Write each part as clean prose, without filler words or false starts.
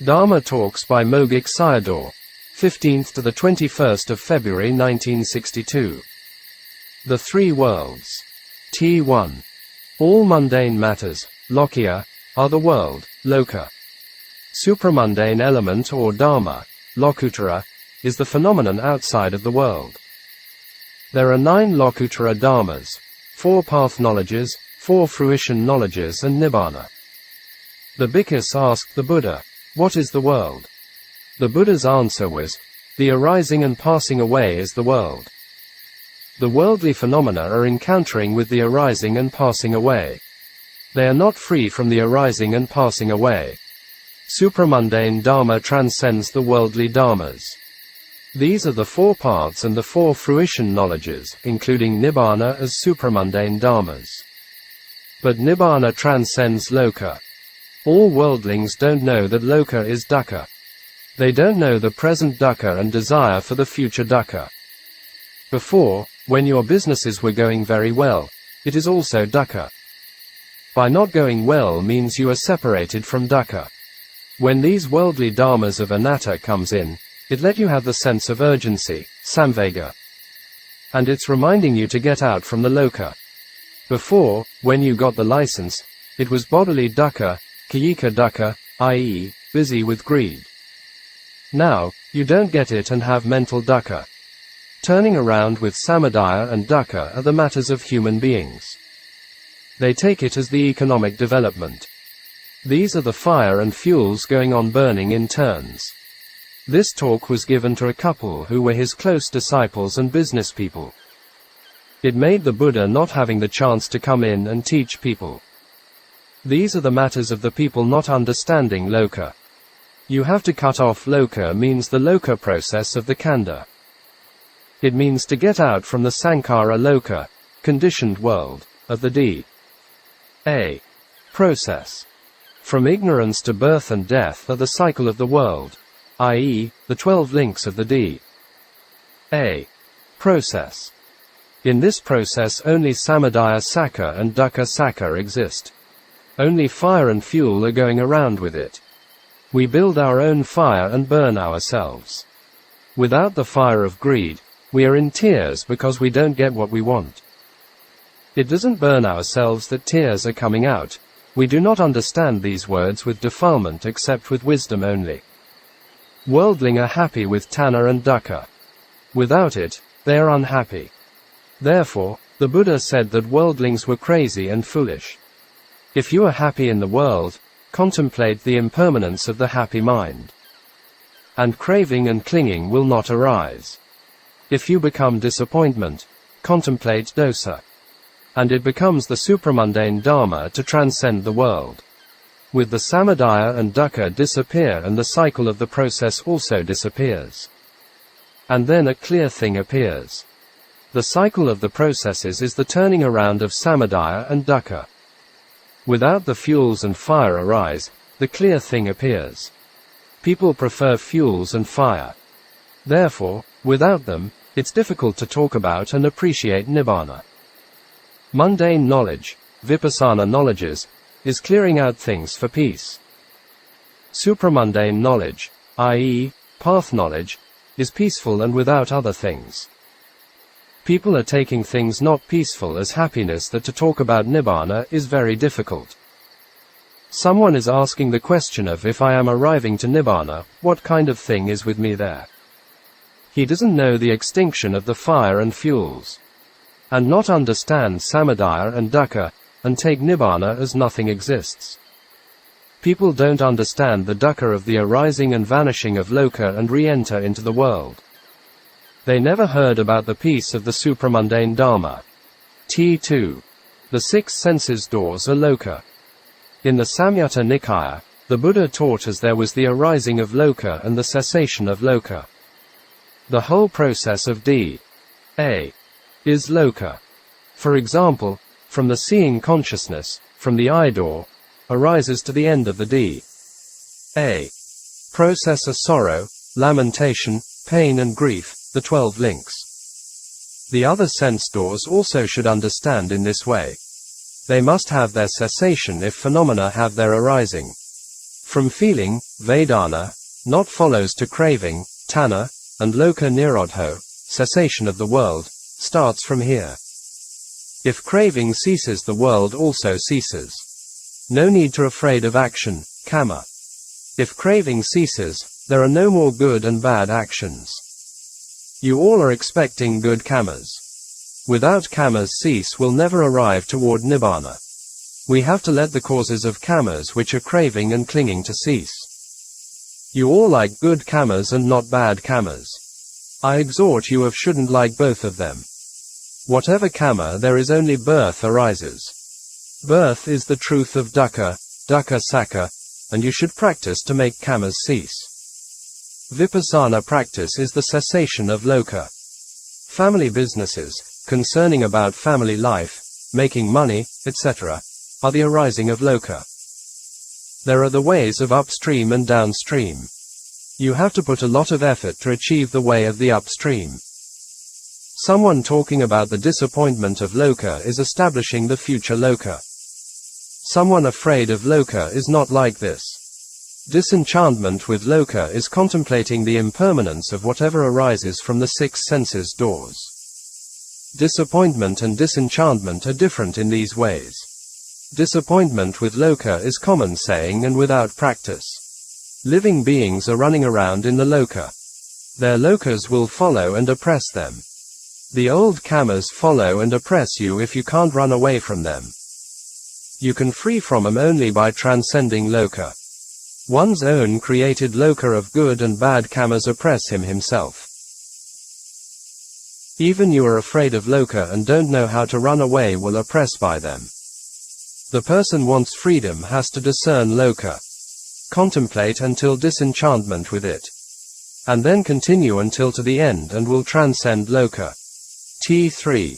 Dhamma Talks by Mogok Sayadaw, 15th to the 21st of February 1962. The Three Worlds. T1. All mundane matters, Lokiya, are the world, Loka. Supramundane element or Dhamma, Lokuttara, is the phenomenon outside of the world. There are 9 Lokuttara Dhammas, 4 path knowledges, 4 fruition knowledges and Nibbāna. The Bhikkhus asked the Buddha, "What is the world?" The Buddha's answer was, "The arising and passing away is the world." The worldly phenomena are encountering with the arising and passing away. They are not free from the arising and passing away. Supramundane Dhamma transcends the worldly Dhammas. These are the 4 paths and the 4 fruition knowledges, including Nibbāna as supramundane Dhammas. But Nibbāna transcends Loka. All worldlings don't know that Loka is dukkha. They don't know the present dukkha and desire for the future dukkha. Before, when your businesses were going very well, it is also dukkha. By not going well means you are separated from dukkha. When these worldly dhammas of anatta comes in, it let you have the sense of urgency, samvega. And it's reminding you to get out from the loka. Before, when you got the license, it was bodily dukkha, kayika dukkha, i.e., busy with greed. Now, you don't get it and have mental dukkha. Turning around with samadaya and dukkha are the matters of human beings. They take it as the economic development. These are the fire and fuels going on burning in turns. This talk was given to a couple who were his close disciples and business people. It made the Buddha not having the chance to come in and teach people. These are the matters of the people not understanding loka. You have to cut off loka means the loka process of the khandha. It means to get out from the sankhara loka, conditioned world, of the D.A. process. From ignorance to birth and death are the cycle of the world, i.e., the 12 links of the D.A. process. In this process only samadaya sakka and dukkha sakka exist. Only fire and fuel are going around with it. We build our own fire and burn ourselves. Without the fire of greed, we are in tears because we don't get what we want. It doesn't burn ourselves that tears are coming out. We do not understand these words with defilement except with wisdom only. Worldling are happy with Tanhā and dukkha. Without it, they are unhappy. Therefore, the Buddha said that worldlings were crazy and foolish. If you are happy in the world, contemplate the impermanence of the happy mind. And craving and clinging will not arise. If you become disappointment, contemplate dosa. And it becomes the supramundane Dhamma to transcend the world. With the samadaya and dukkha disappear and the cycle of the process also disappears. And then a clear thing appears. The cycle of the processes is the turning around of samadaya and dukkha. Without the fuels and fire arise, the clear thing appears. People prefer fuels and fire. Therefore, without them, it's difficult to talk about and appreciate Nibbāna. Mundane knowledge, vipassana knowledges, is clearing out things for peace. Supramundane knowledge, i.e., path knowledge, is peaceful and without other things. People are taking things not peaceful as happiness that to talk about Nibbāna is very difficult. Someone is asking the question of if I am arriving to Nibbāna, what kind of thing is with me there? He doesn't know the extinction of the fire and fuels. And not understand samadaya and dukkha, and take Nibbāna as nothing exists. People don't understand the dukkha of the arising and vanishing of loka and re-enter into the world. They never heard about the peace of the supramundane Dhamma. T2. The 6 senses doors are loka. In the Samyutta Nikaya, the Buddha taught as there was the arising of loka and the cessation of loka. The whole process of D.A. is loka. For example, from the seeing consciousness, from the eye door, arises to the end of the D.A. process of sorrow, lamentation, pain and grief, the 12 links. The other sense doors also should understand in this way. They must have their cessation if phenomena have their arising. From feeling, Vedana, not follows to craving, Tanhā, and Loka Nirodho, cessation of the world, starts from here. If craving ceases, the world also ceases. No need to afraid of action, Kamma. If craving ceases, there are no more good and bad actions. You all are expecting good Kammas. Without Kammas, cease will never arrive toward Nibbāna. We have to let the causes of Kammas which are craving and clinging to cease. You all like good Kammas and not bad Kammas. I exhort you shouldn't like both of them. Whatever Kamma there is, only birth arises. Birth is the truth of dukkha, dukkha sakha, and you should practice to make Kammas cease. Vipassana practice is the cessation of loka. Family businesses, concerning about family life, making money, etc., are the arising of loka. There are the ways of upstream and downstream. You have to put a lot of effort to achieve the way of the upstream. Someone talking about the disappointment of loka is establishing the future loka. Someone afraid of loka is not like this. Disenchantment with loka is contemplating the impermanence of whatever arises from the six senses doors. Disappointment and disenchantment are different in these ways. Disappointment with loka is common saying and without practice. Living beings are running around in the loka. Their lokas will follow and oppress them. The old Kammas follow and oppress you if you can't run away from them. You can free from them only by transcending loka. One's own created loka of good and bad Kammas oppress him himself. Even you are afraid of loka and don't know how to run away will oppress by them. The person wants freedom has to discern loka. Contemplate until disenchantment with it. And then continue until to the end and will transcend loka. T3.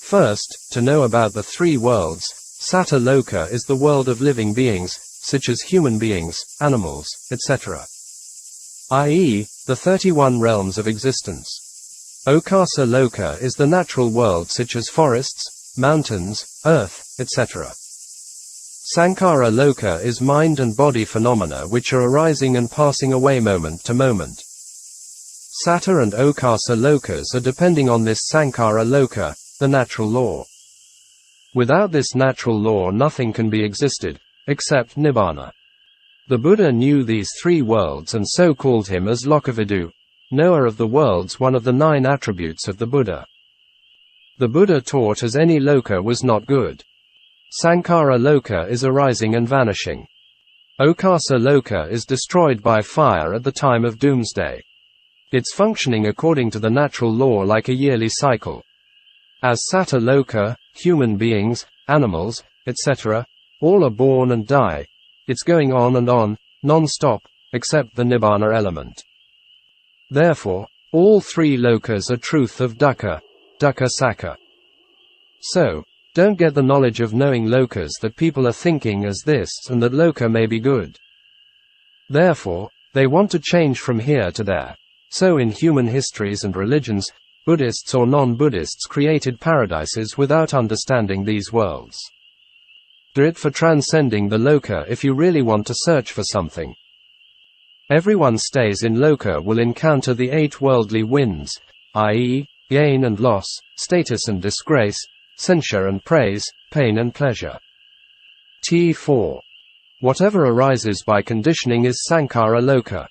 First, to know about the three worlds, Satta Loka is the world of living beings, such as human beings, animals, etc. i.e., the 31 realms of existence. Okasa Loka is the natural world such as forests, mountains, earth, etc. Sankhara Loka is mind and body phenomena which are arising and passing away moment to moment. Satta and Okasa Lokas are depending on this Sankhara Loka, the natural law. Without this natural law nothing can be existed, except Nibbāna. The Buddha knew these three worlds and so called him as Lokavidu, knower of the worlds, one of the 9 attributes of the Buddha. The Buddha taught as any loka was not good. Sankhara Loka is arising and vanishing. Okasa Loka is destroyed by fire at the time of doomsday. It's functioning according to the natural law like a yearly cycle. As Satta Loka, human beings, animals, etc., all are born and die. It's going on and on, non-stop, except the Nibbāna element. Therefore, all three lokas are truth of dukkha, dukkha sakha. So, don't get the knowledge of knowing lokas that people are thinking as this and that loka may be good. Therefore, they want to change from here to there. So in human histories and religions, Buddhists or non-Buddhists created paradises without understanding these worlds. Do it for transcending the loka if you really want to search for something. Everyone stays in loka will encounter the 8 worldly winds, i.e., gain and loss, status and disgrace, censure and praise, pain and pleasure. T4. Whatever arises by conditioning is Sankhara Loka.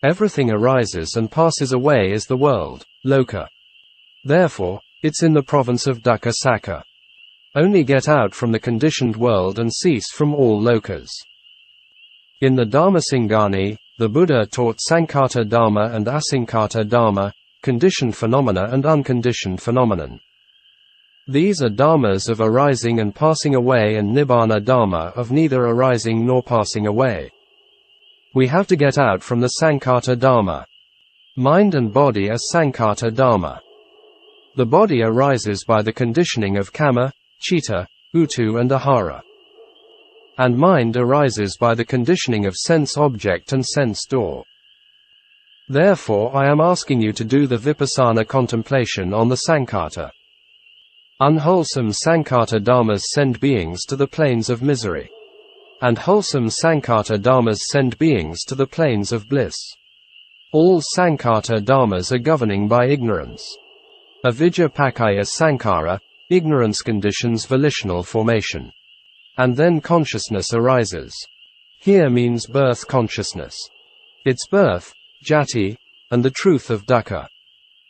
Everything arises and passes away is the world, loka. Therefore, it's in the province of dukkha sakha. Only get out from the conditioned world and cease from all lokas. In the Dhammasingani, the Buddha taught Sankhata Dhamma and Asankhata Dhamma, conditioned phenomena and unconditioned phenomenon. These are dharmas of arising and passing away and Nibbāna Dhamma of neither arising nor passing away. We have to get out from the Sankhata Dhamma. Mind and body are Sankhata Dhamma. The body arises by the conditioning of Kamma, Chitta, Uttu and Ahara. And mind arises by the conditioning of sense object and sense door. Therefore I am asking you to do the Vipassana contemplation on the Sankhata. Unwholesome Sankhata Dhammas send beings to the plains of misery. and wholesome Sankata Dharmas send beings to the planes of bliss. All Sankata Dharmas are governing by ignorance. Avidya pakaya sankara, ignorance conditions volitional formation. And then consciousness arises. Here means birth consciousness. Its birth, jati, and the truth of dukkha.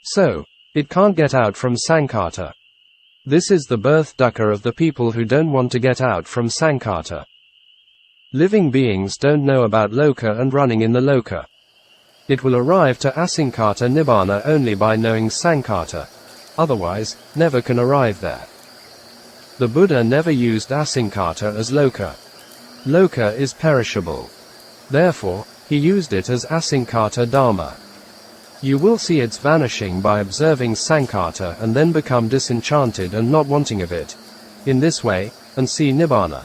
So, it can't get out from sankata. This is the birth dukkha of the people who don't want to get out from sankata. Living beings don't know about loka and running in the loka. It will arrive to asankata nibbāna only by knowing sankata. Otherwise, never can arrive there. The Buddha never used asankata as loka. Loka is perishable. Therefore, he used it as asankata dharma. You will see its vanishing by observing sankata and then become disenchanted and not wanting of it. In this way, and see Nibbāna.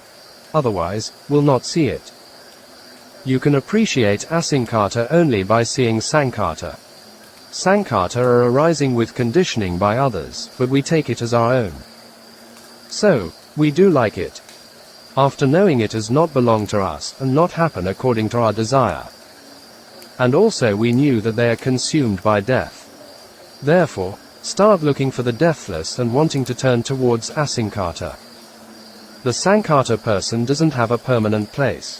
Otherwise, will not see it. You can appreciate asankata only by seeing sankata. Sankata are arising with conditioning by others, but we take it as our own. So, we do like it. After knowing it as not belong to us and not happen according to our desire. And also we knew that they are consumed by death. Therefore, start looking for the deathless and wanting to turn towards asankata. The sankata person doesn't have a permanent place.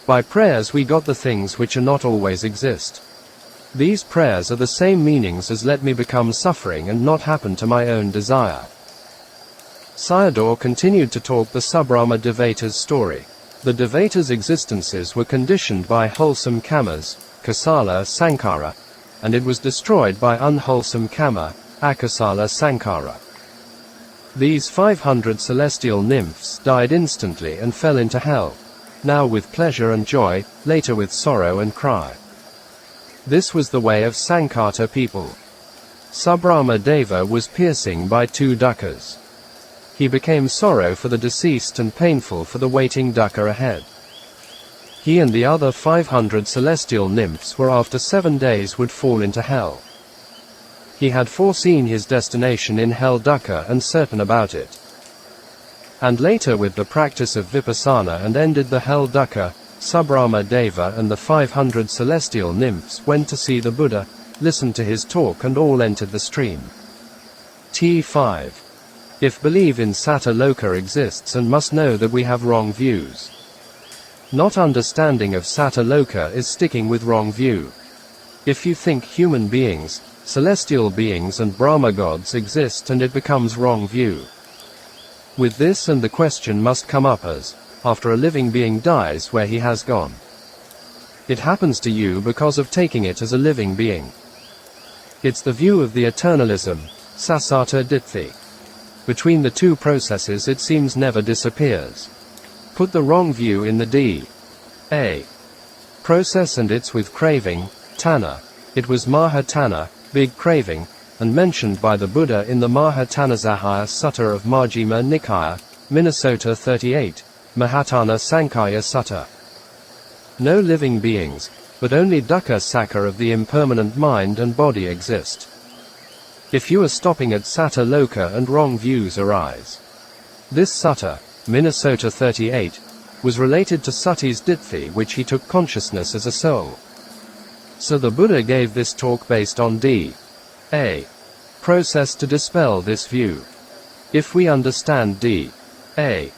By prayers we got the things which are not always exist. These prayers are the same meanings as let me become suffering and not happen to my own desire. Sayadaw continued to talk the Sabrahma Devata's story. The Devata's existences were conditioned by wholesome kammas, kasala sankara, and it was destroyed by unwholesome kamma, akasala sankara. These 500 celestial nymphs died instantly and fell into hell, now with pleasure and joy, later with sorrow and cry. This was the way of sankata people. Sabrahma Deva was piercing by 2 dukkhas. He became sorrow for the deceased and painful for the waiting dukkha ahead. He and the other 500 celestial nymphs were after 7 days would fall into hell. He had foreseen his destination in hell dukkha and certain about it. And later with the practice of vipassana and ended the hell dukkha, Sabrahma Deva and the 500 celestial nymphs went to see the Buddha, listened to his talk and all entered the stream. T5. If believe in Satta Loka exists and must know that we have wrong views. Not understanding of Satta Loka is sticking with wrong view. If you think human beings, celestial beings and Brahma gods exist and it becomes wrong view. With this and the question must come up as, after a living being dies where he has gone. It happens to you because of taking it as a living being. It's the view of the eternalism, sasata ditthi. Between the two processes it seems never disappears. Put the wrong view in the D.A. process and it's with craving, Tanhā. It was Maha Tanhā, big craving, and mentioned by the Buddha in the Maha Tanhāsahaya Sutta of Majjhima Nikaya, Minnesota 38, Mahatana Sankaya Sutta. No living beings, but only dukkha sakha of the impermanent mind and body exist. If you are stopping at Satta Loka and wrong views arise. This Sutta, Minnesota 38, was related to Sati's Ditthi which he took consciousness as a soul. So the Buddha gave this talk based on D.A. process to dispel this view. If we understand D.A.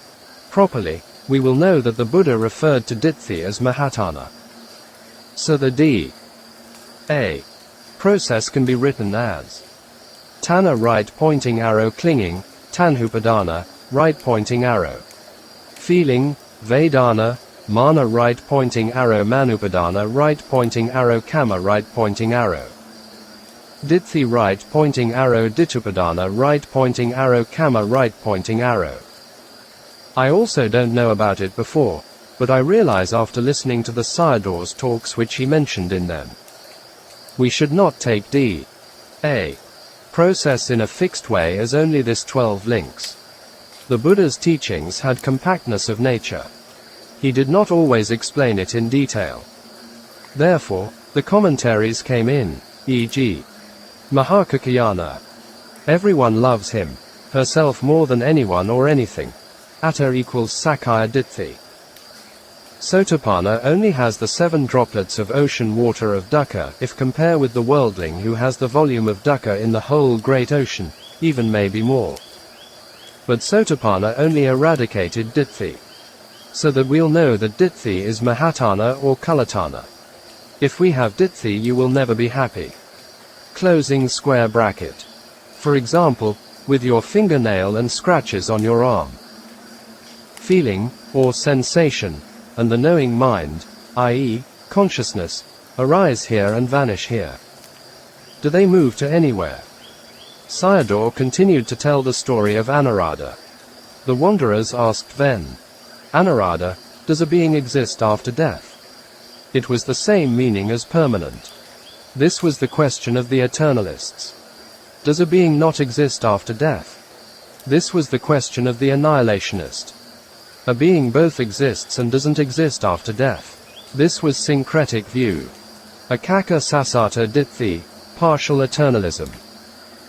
properly, we will know that the Buddha referred to Ditthi as Mahatana. So the D.A. process can be written as Tanhā right pointing arrow clinging, Tanhupadana, right pointing arrow. Feeling, Vedana, Māna right pointing arrow Manupadana right pointing arrow Kamma right pointing arrow. Ditthi right pointing arrow Ditupadana right pointing arrow Kamma right pointing arrow. I also don't know about it before, but I realize after listening to the Sayadaw's talks which he mentioned in them. We should not take D.A. process in a fixed way as only this 12 links. The Buddha's teachings had compactness of nature. He did not always explain it in detail. Therefore, the commentaries came in, e.g. Mahakakayana. Everyone loves him, herself more than anyone or anything. Atta equals Sakaya Ditthi. Sotapanna only has the 7 droplets of ocean water of dukkha, if compare with the worldling who has the volume of dukkha in the whole great ocean, even maybe more. But Sotapanna only eradicated ditthi. So that we'll know that ditthi is mahatana or kulatana. If we have ditthi, you will never be happy. Closing square bracket. For example, with your fingernail and scratches on your arm. Feeling, or sensation, and the knowing mind, i.e., consciousness, arise here and vanish here. Do they move to anywhere? Sayadaw continued to tell the story of Anuradha. The wanderers asked then, Anuradha, does a being exist after death? It was the same meaning as permanent. This was the question of the eternalists. Does a being not exist after death? This was the question of the annihilationist. A being both exists and doesn't exist after death. This was syncretic view. Akaka sasata ditthi, partial eternalism.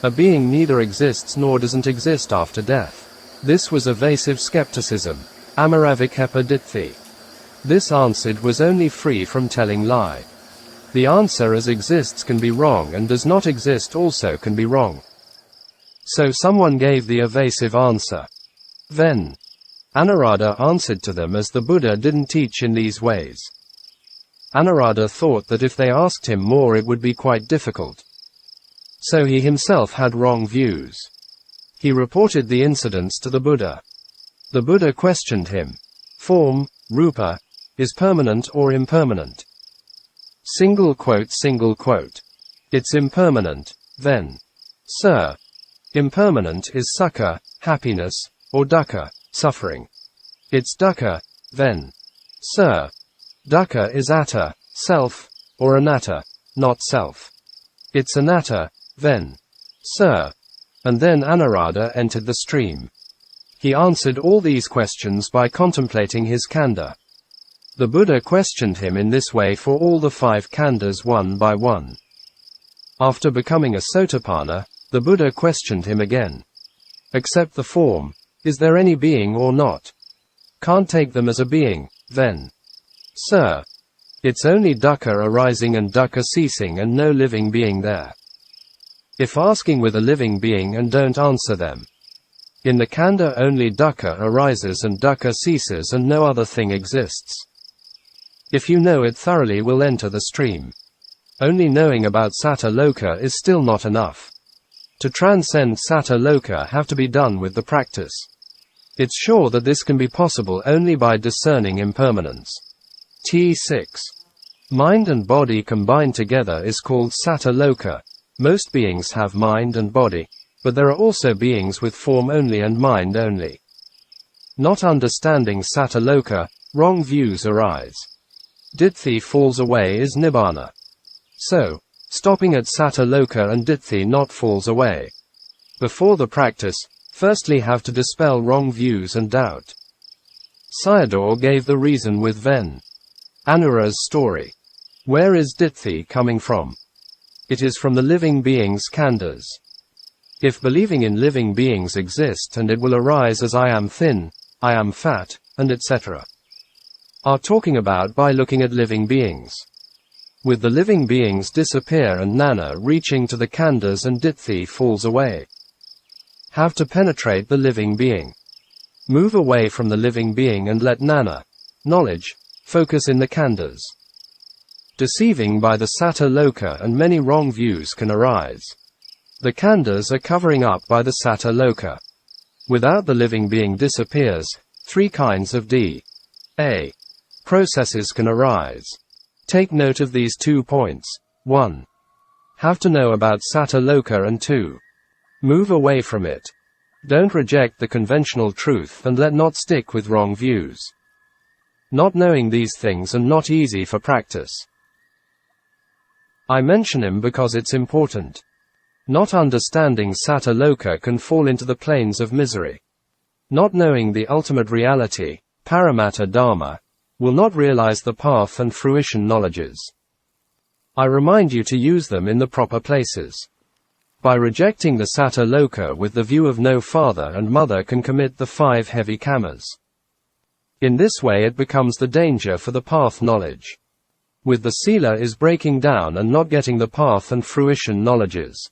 A being neither exists nor doesn't exist after death. This was evasive skepticism. Amaravikhepa ditthi. This answered was only free from telling lie. The answer as exists can be wrong and does not exist also can be wrong. So someone gave the evasive answer. Then Anuradha answered to them as the Buddha didn't teach in these ways. Anuradha thought that if they asked him more it would be quite difficult. So he himself had wrong views. He reported the incidents to the Buddha. The Buddha questioned him. Form, rupa, is permanent or impermanent? Single quote. It's impermanent, then. Sir. Impermanent is sukha, happiness, or dukkha, suffering. It's dukkha, then. Sir. Dukkha is atta, self, or anatta, not self. It's anatta, then. Sir. And then Anuradha entered the stream. He answered all these questions by contemplating his khandha. The Buddha questioned him in this way for all the 5 khandhas one by one. After becoming a Sotapanna, the Buddha questioned him again. Accept the form. Is there any being or not? Can't take them as a being, then. Sir. It's only dukkha arising and dukkha ceasing and no living being there. If asking with a living being and don't answer them. In the khandha only dukkha arises and dukkha ceases and no other thing exists. If you know it thoroughly will enter the stream. Only knowing about Satta Loka is still not enough. To transcend Satta Loka have to be done with the practice. It's sure that this can be possible only by discerning impermanence. T6. Mind and body combined together is called Satta Loka. Most beings have mind and body, but there are also beings with form only and mind only. Not understanding Satta Loka, wrong views arise. Ditthi falls away is Nibbāna. So, stopping at Satta Loka and Ditthi not falls away. Before the practice, firstly have to dispel wrong views and doubt. Sayadaw gave the reason with Ven. Anuradha's story. Where is Ditthi coming from? It is from the living beings' khandhas. If believing in living beings exist and it will arise as I am thin, I am fat, and etc. Are talking about by looking at living beings. With the living beings disappear and Nana reaching to the khandhas and Ditthi falls away. Have to penetrate the living being. Move away from the living being and let Nana, knowledge, focus in the khandhas. Deceiving by the Satta Loka and many wrong views can arise. The khandhas are covering up by the Satta Loka. Without the living being disappears, 3 kinds of A. Processes can arise. Take note of these 2 points. 1. Have to know about Satta Loka and 2. Move away from it. Don't reject the conventional truth and let not stick with wrong views. Not knowing these things are not easy for practice. I mention him because it's important. Not understanding Satta Loka can fall into the plains of misery. Not knowing the ultimate reality, Paramatta Dhamma, will not realize the path and fruition knowledges. I remind you to use them in the proper places. By rejecting the Satta Loka with the view of no father and mother can commit the 5 heavy kammas. In this way it becomes the danger for the path knowledge. With the sila is breaking down and not getting the path and fruition knowledges.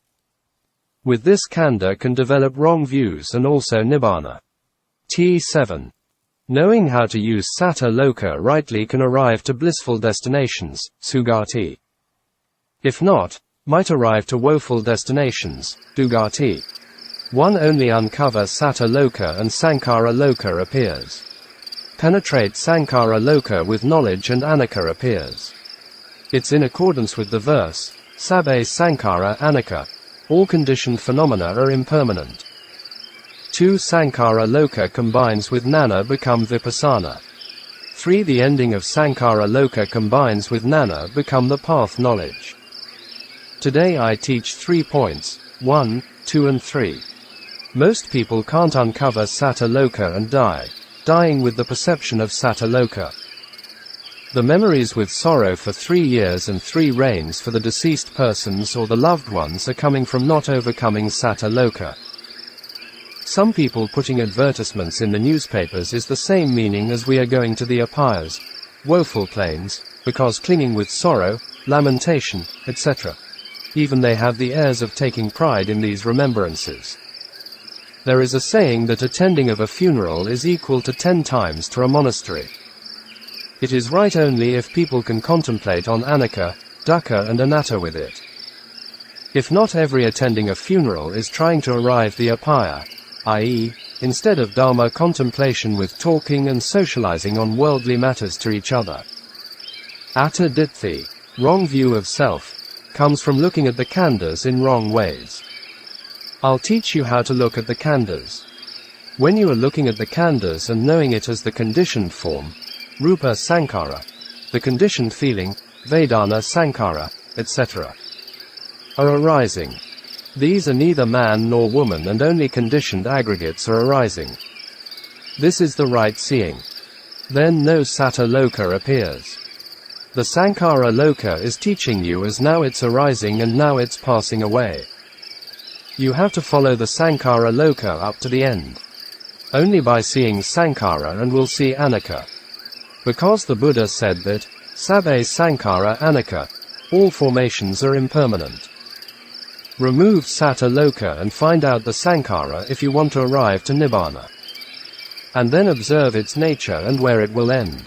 With this khandha can develop wrong views and also Nibbāna. T7. Knowing how to use satta loka rightly can arrive to blissful destinations, sugati. If not, might arrive to woeful destinations, dugati. One only uncover satta loka and sankhara loka appears. Penetrate sankhara loka with knowledge and anicca appears. It's in accordance with the verse, sabbe sankhara anicca. All conditioned phenomena are impermanent. 2. Sankhara loka combines with Nana become vipassana. 3. The ending of sankhara loka combines with Nana become the path knowledge. Today I teach 3 points, 1, 2 and 3. Most people can't uncover satta loka and die, dying with the perception of satta loka. The memories with sorrow for 3 years and 3 rains for the deceased persons or the loved ones are coming from not overcoming satta loka. Some people putting advertisements in the newspapers is the same meaning as we are going to the apayas, woeful plains, because clinging with sorrow, lamentation, etc. Even they have the airs of taking pride in these remembrances. There is a saying that attending of a funeral is equal to 10 times to a monastery. It is right only if people can contemplate on anicca, dukkha and anatta with it. If not, every attending a funeral is trying to arrive the apaya, i.e., instead of Dhamma contemplation with talking and socializing on worldly matters to each other. Atta ditthi, wrong view of self, comes from looking at the khandhas in wrong ways. I'll teach you how to look at the khandhas. When you are looking at the khandhas and knowing it as the conditioned form, rupa sankhara, the conditioned feeling, vedana sankhara, etc., are arising. These are neither man nor woman and only conditioned aggregates are arising. This is the right seeing. Then no satta loka appears. The sankhara loka is teaching you as now it's arising and now it's passing away. You have to follow the sankhara loka up to the end. Only by seeing sankhara and will see anicca. Because the Buddha said that, sabbe sankhara anicca, all formations are impermanent. Remove satta loka and find out the sankhara if you want to arrive to Nibbāna. And then observe its nature and where it will end.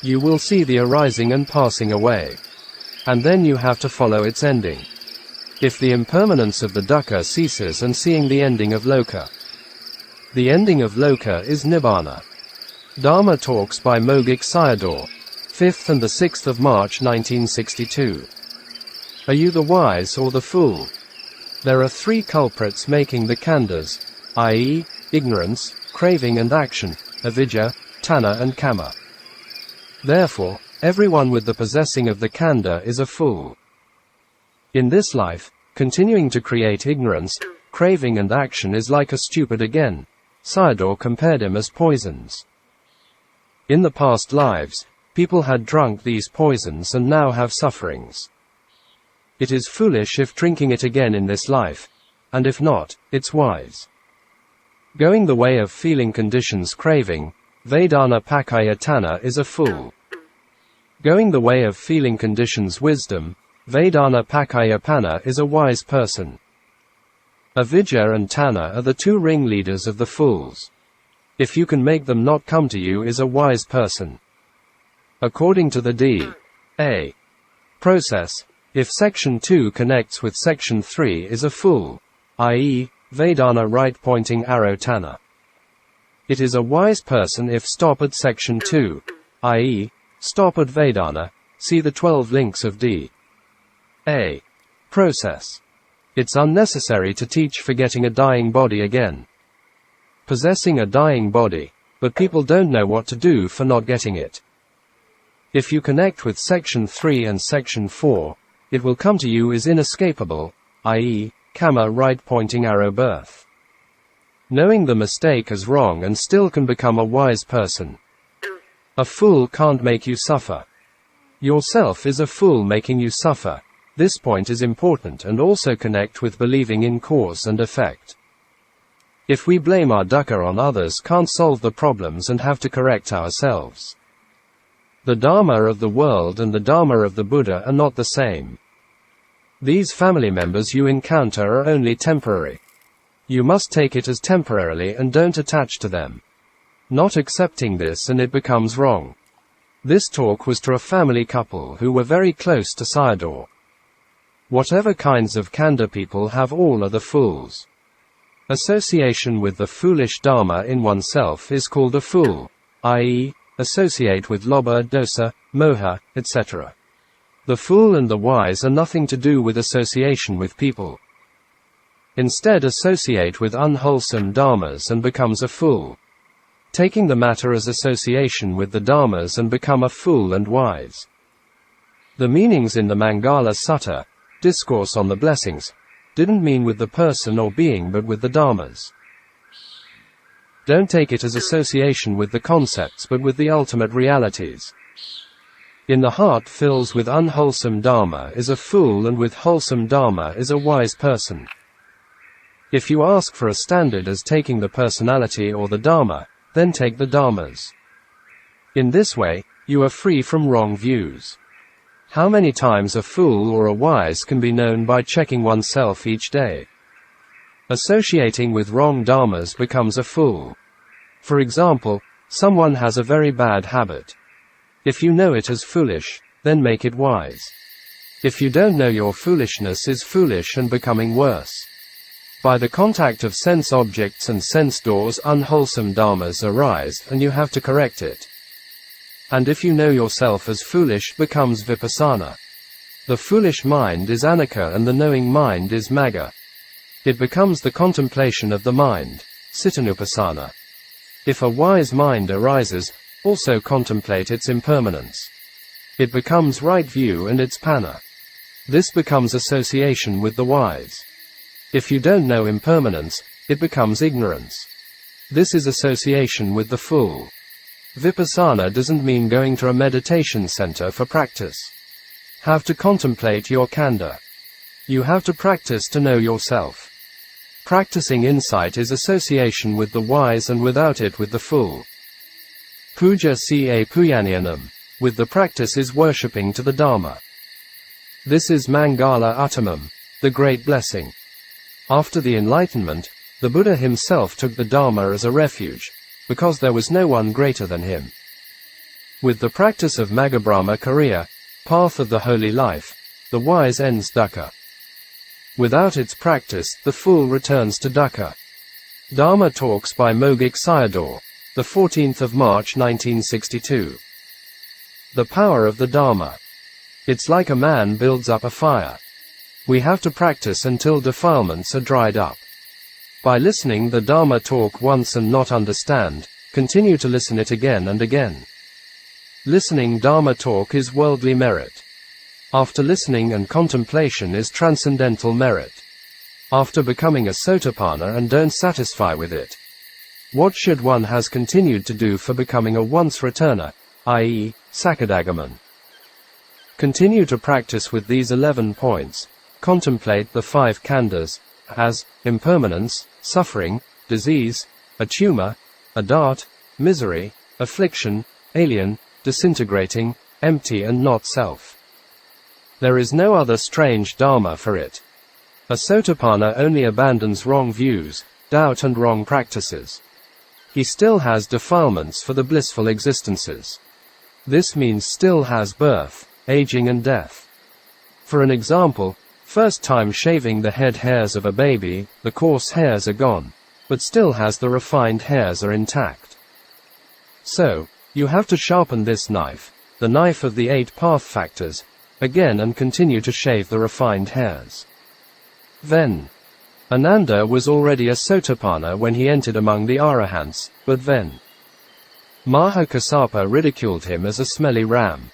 You will see the arising and passing away. And then you have to follow its ending. If the impermanence of the dukkha ceases and seeing the ending of loka. The ending of loka is Nibbāna. Dhamma Talks by Mogok Sayadaw, 5th and the 6th of March 1962. Are you the wise or the fool? There are 3 culprits making the khandhas, i.e., ignorance, craving and action, avidya, tanhā and kamma. Therefore, everyone with the possessing of the khandha is a fool. In this life, continuing to create ignorance, craving and action is like a stupid again. Sayadaw compared him as poisons. In the past lives, people had drunk these poisons and now have sufferings. It is foolish if drinking it again in this life, and if not, it's wise. Going the way of feeling conditions craving, vedana pakaya tanhā is a fool. Going the way of feeling conditions wisdom, vedana pakaya panna is a wise person. Avidya and tanhā are the 2 ringleaders of the fools. If you can make them not come to you is a wise person. According to the D.A. process, if section 2 connects with section 3 is a fool, i.e., vedana right pointing arrow tanhā. It is a wise person if stop at section 2, i.e., stop at vedana, see the 12 links of D.A. process. It's unnecessary to teach forgetting a dying body again. Possessing a dying body, but people don't know what to do for not getting it. If you connect with section 3 and section 4, it will come to you as inescapable, i.e., kamma right pointing arrow birth. Knowing the mistake as wrong and still can become a wise person. A fool can't make you suffer. Yourself is a fool making you suffer. This point is important and also connect with believing in cause and effect. If we blame our dukkha on others, can't solve the problems and have to correct ourselves. The Dharma of the world and the Dharma of the Buddha are not the same. These family members you encounter are only temporary. You must take it as temporarily and don't attach to them. Not accepting this and it becomes wrong. This talk was to a family couple who were very close to Sayadaw. Whatever kinds of kanda people have, all are the fools. Association with the foolish Dharma in oneself is called a fool, i.e., associate with lobha, dosa, moha, etc. The fool and the wise are nothing to do with association with people. Instead, associate with unwholesome dharmas and becomes a fool. Taking the matter as association with the dharmas and become a fool and wise. The meanings in the Mangala Sutta, discourse on the blessings, didn't mean with the person or being but with the dharmas. Don't take it as association with the concepts but with the ultimate realities. In the heart fills with unwholesome dharma is a fool, and with wholesome dharma is a wise person. If you ask for a standard as taking the personality or the dharma, then take the dharmas. In this way, you are free from wrong views. How many times a fool or a wise can be known by checking oneself each day? Associating with wrong dharmas becomes a fool. For example, someone has a very bad habit. If you know it as foolish, then make it wise. If you don't know your foolishness is foolish and becoming worse. By the contact of sense objects and sense doors, unwholesome dharmas arise, and you have to correct it. And if you know yourself as foolish, becomes vipassana. The foolish mind is anicca and the knowing mind is magga. It becomes the contemplation of the mind, cittanupassana. If a wise mind arises, also contemplate its impermanence. It becomes right view and its panna. This becomes association with the wise. If you don't know impermanence, it becomes ignorance. This is association with the fool. Vipassana doesn't mean going to a meditation center for practice. Have to contemplate your kanda. You have to practice to know yourself. Practicing insight is association with the wise and without it with the fool. Puja ca puyanyanam. With the practice is worshipping to the Dharma. This is Mangala Uttamam, the great blessing. After the enlightenment, the Buddha himself took the Dharma as a refuge, because there was no one greater than him. With the practice of Maggabrahma Kariya, path of the holy life, the wise ends dukkha. Without its practice, the fool returns to dukkha. Dharma Talks by Mogok Sayadaw, the 14th of March 1962. The power of the Dharma. It's like a man builds up a fire. We have to practice until defilements are dried up. By listening the Dharma talk once and not understand, continue to listen it again and again. Listening Dharma talk is worldly merit. After listening and contemplation is transcendental merit. After becoming a sotapanna and don't satisfy with it, what should one has continued to do for becoming a once returner, i.e., Sakadagaman? Continue to practice with these 11 points. Contemplate the 5 khandhas, as impermanence, suffering, disease, a tumor, a dart, misery, affliction, alien, disintegrating, empty and not self. There is no other strange dharma for it. A sotapanna only abandons wrong views, doubt and wrong practices. He still has defilements for the blissful existences. This means still has birth, aging and death. For an example, first time shaving the head hairs of a baby, the coarse hairs are gone, but still has the refined hairs are intact. So, you have to sharpen this knife, the knife of the 8 path factors, again and continue to shave the refined hairs. Then, Ananda was already a sotapanna when he entered among the Arahants, but then Mahakassapa ridiculed him as a smelly ram.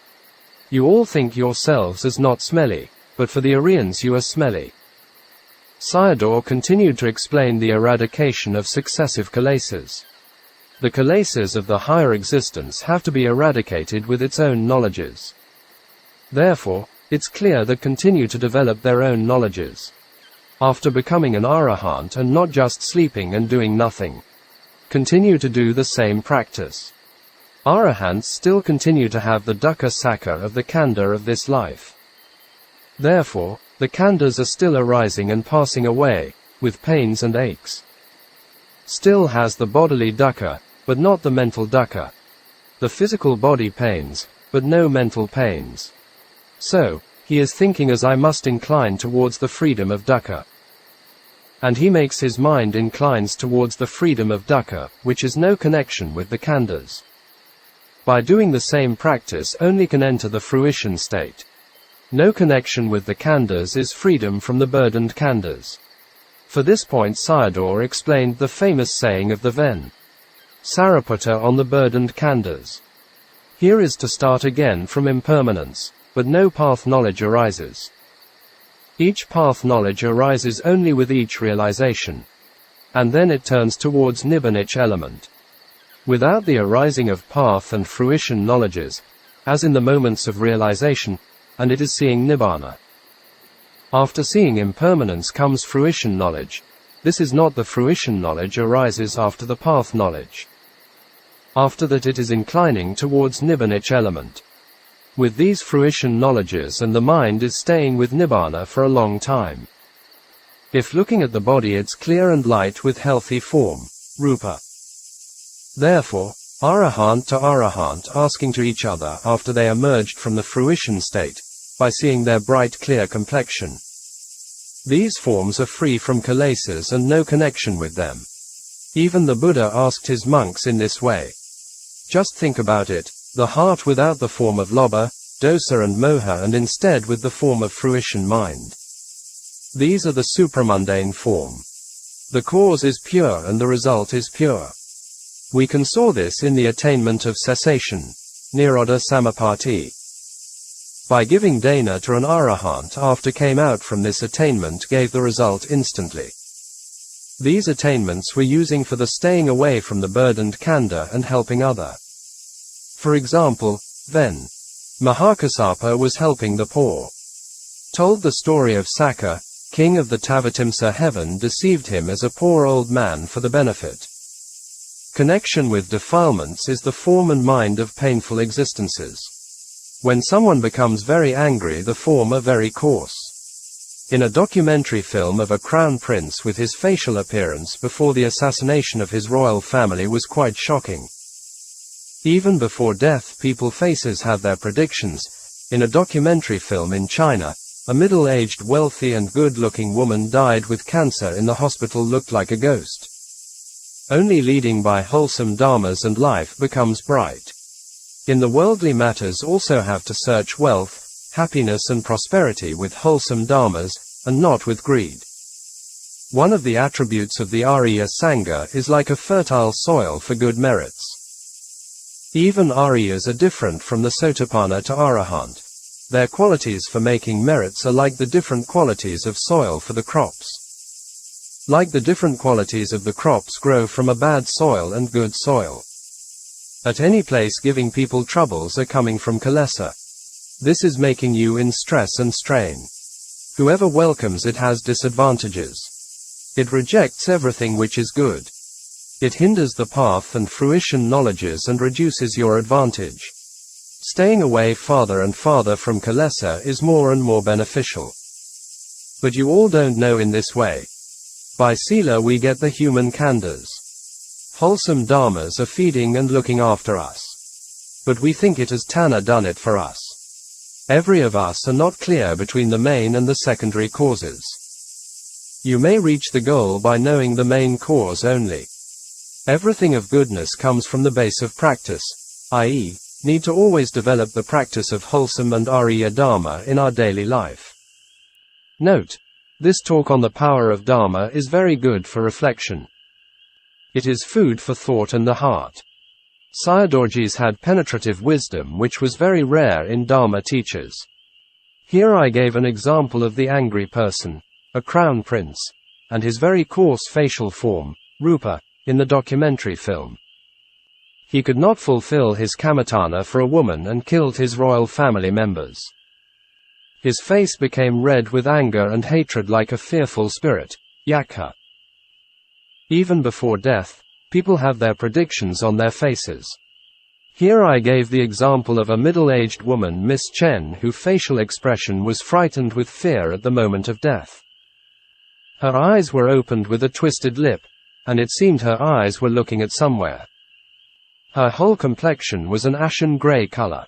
You all think yourselves as not smelly, but for the Aryans you are smelly. Sayadaw continued to explain the eradication of successive kilesas. The kilesas of the higher existence have to be eradicated with its own knowledges. Therefore, it's clear that continue to develop their own knowledges. after becoming an arahant and not just sleeping and doing nothing. Continue to do the same practice. Arahants still continue to have the dukkha sakha of the khandha of this life. Therefore, the khandhas are still arising and passing away, with pains and aches. Still has the bodily dukkha, but not the mental dukkha. The physical body pains, but no mental pains. So, he is thinking as I must incline towards the freedom of dukkha. And he makes his mind inclines towards the freedom of dukkha, which is no connection with the khandhas. By doing the same practice only can enter the fruition state. No connection with the khandhas is freedom from the burdened khandhas. For this point Sayadaw explained the famous saying of the Ven. Sariputta on the burdened khandhas. Here is to start again from impermanence, but no path knowledge arises. Each path knowledge arises only with each realization. And then it turns towards Nibbāna element. Without the arising of path and fruition knowledges, as in the moments of realization, and it is seeing Nibbāna. After seeing impermanence comes fruition knowledge. This is not the fruition knowledge arises after the path knowledge. After that it is inclining towards Nibbāna element. With these fruition knowledges and the mind is staying with Nibbāna for a long time. If looking at the body it's clear and light with healthy form, rupa. Therefore, arahant to arahant asking to each other after they emerged from the fruition state, by seeing their bright clear complexion. These forms are free from kilesas and no connection with them. Even the Buddha asked his monks in this way. Just think about it, the heart without the form of lobha, dosa and moha and instead with the form of fruition mind. These are the supramundane form. The cause is pure and the result is pure. We can saw this in the attainment of cessation, nirodha samapatti. By giving dana to an arahant after came out from this attainment gave the result instantly. These attainments were using for the staying away from the burdened khandha and helping other. For example, Ven. Mahakassapa was helping the poor. Told the story of Sakka, king of the Tavatimsa heaven deceived him as a poor old man for the benefit. Connection with defilements is the form and mind of painful existences. When someone becomes very angry the form are very coarse. In a documentary film of a crown prince with his facial appearance before the assassination of his royal family was quite shocking. Even before death people's faces have their predictions. In a documentary film in China, a middle-aged wealthy and good-looking woman died with cancer in the hospital looked like a ghost. Only leading by wholesome dharmas and life becomes bright. In the worldly matters also have to search wealth, happiness and prosperity with wholesome dharmas, and not with greed. One of the attributes of the Arya Sangha is like a fertile soil for good merits. Even Aryas are different from the Sotapanna to Arahant. Their qualities for making merits are like the different qualities of soil for the crops. Like the different qualities of the crops grow from a bad soil and good soil. At any place giving people troubles are coming from Kilesa. This is making you in stress and strain. Whoever welcomes it has disadvantages. It rejects everything which is good. It hinders the path and fruition knowledges and reduces your advantage. Staying away farther and farther from Kilesa is more and more beneficial. But you all don't know in this way. By Sila we get the human khandhas. Wholesome dharmas are feeding and looking after us. But we think it has Tanhā done it for us. Every of us are not clear between the main and the secondary causes. You may reach the goal by knowing the main cause only. Everything of goodness comes from the base of practice, i.e., need to always develop the practice of wholesome and Arya Dharma in our daily life. Note, this talk on the power of Dharma is very good for reflection. It is food for thought and the heart. Sayadawji's had penetrative wisdom which was very rare in Dharma teachers. Here I gave an example of the angry person, a crown prince, and his very coarse facial form, rupa, in the documentary film. He could not fulfill his kamatana for a woman and killed his royal family members. His face became red with anger and hatred like a fearful spirit, yakha. Even before death, people have their predictions on their faces. Here I gave the example of a middle-aged woman, Miss Chen, whose facial expression was frightened with fear at the moment of death. Her eyes were opened with a twisted lip, and it seemed her eyes were looking at somewhere. Her whole complexion was an ashen gray color.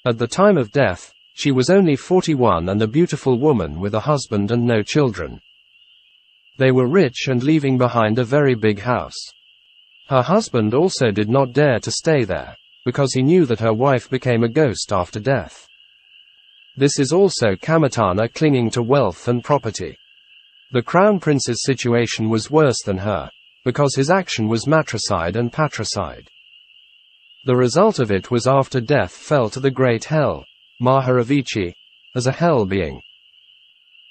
At the time of death, she was only 41 and a beautiful woman with a husband and no children. They were rich and leaving behind a very big house. Her husband also did not dare to stay there, because he knew that her wife became a ghost after death. This is also Kamatana, clinging to wealth and property. The crown prince's situation was worse than her, because his action was matricide and patricide. The result of it was after death fell to the great hell, Maharavichi, as a hell being.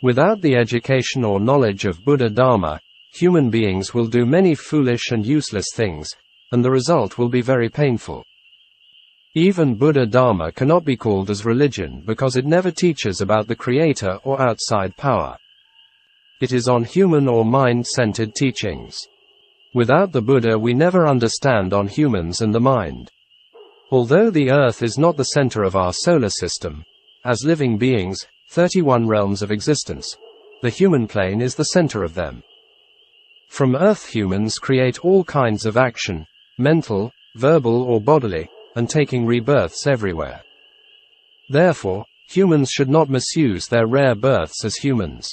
Without the education or knowledge of Buddha Dhamma, human beings will do many foolish and useless things, and the result will be very painful. Even Buddha Dhamma cannot be called as religion because it never teaches about the Creator or outside power. It is on human or mind-centered teachings. Without the Buddha we never understand on humans and the mind. Although the earth is not the center of our solar system, as living beings, 31 realms of existence, the human plane is the center of them. From earth humans create all kinds of action, mental, verbal or bodily, and taking rebirths everywhere. Therefore, humans should not misuse their rare births as humans.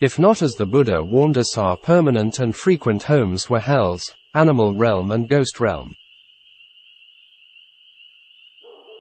If not, as the Buddha warned us, our permanent and frequent homes were hells, animal realm and ghost realm.